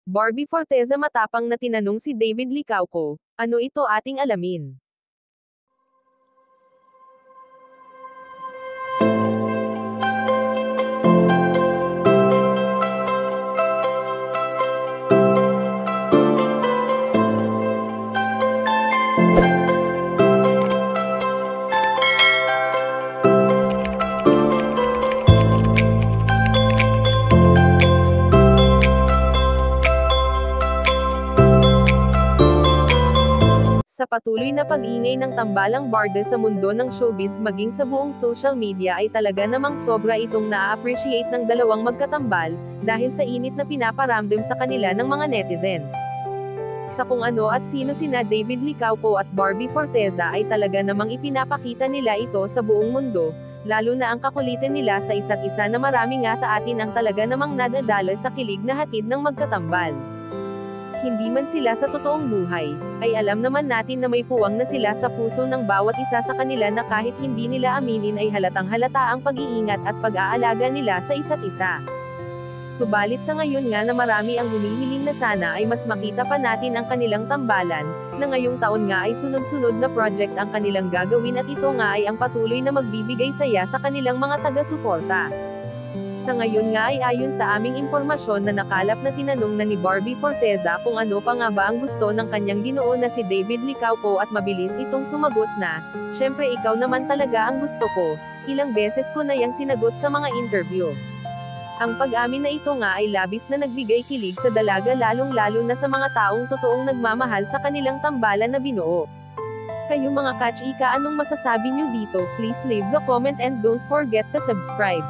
Barbie Forteza matapang na tinanong si David Licauco, ano ito ating alamin. Sa patuloy na pag-ingay ng tambalang barda sa mundo ng showbiz maging sa buong social media ay talaga namang sobra itong na-appreciate ng dalawang magkatambal, dahil sa init na pinaparamdam sa kanila ng mga netizens. Sa kung ano at sino sina David Licauco at Barbie Forteza ay talaga namang ipinapakita nila ito sa buong mundo, lalo na ang kakulitan nila sa isa't isa na marami nga sa atin ang talaga namang nadadala sa kilig na hatid ng magkatambal. Hindi man sila sa totoong buhay, ay alam naman natin na may puwang na sila sa puso ng bawat isa sa kanila na kahit hindi nila aminin ay halatang halata ang pag-iingat at pag-aalaga nila sa isa't isa. Subalit sa ngayon nga na marami ang humihiling na sana ay mas makita pa natin ang kanilang tambalan, na ngayong taon nga ay sunod-sunod na project ang kanilang gagawin at ito nga ay ang patuloy na magbibigay saya sa kanilang mga taga-suporta. Sa ngayon nga ay ayon sa aming impormasyon na nakalap na tinanong na ni Barbie Forteza kung ano pa nga ba ang gusto ng kanyang ginoo na si David Licauco at mabilis itong sumagot na, "Syempre ikaw naman talaga ang gusto ko, ilang beses ko na yang sinagot sa mga interview." Ang pag-amin na ito nga ay labis na nagbigay kilig sa dalaga lalong-lalo na sa mga taong totoong nagmamahal sa kanilang tambalan na binuo. Kayo mga kachika, anong masasabi nyo dito? Please leave the comment and don't forget to subscribe.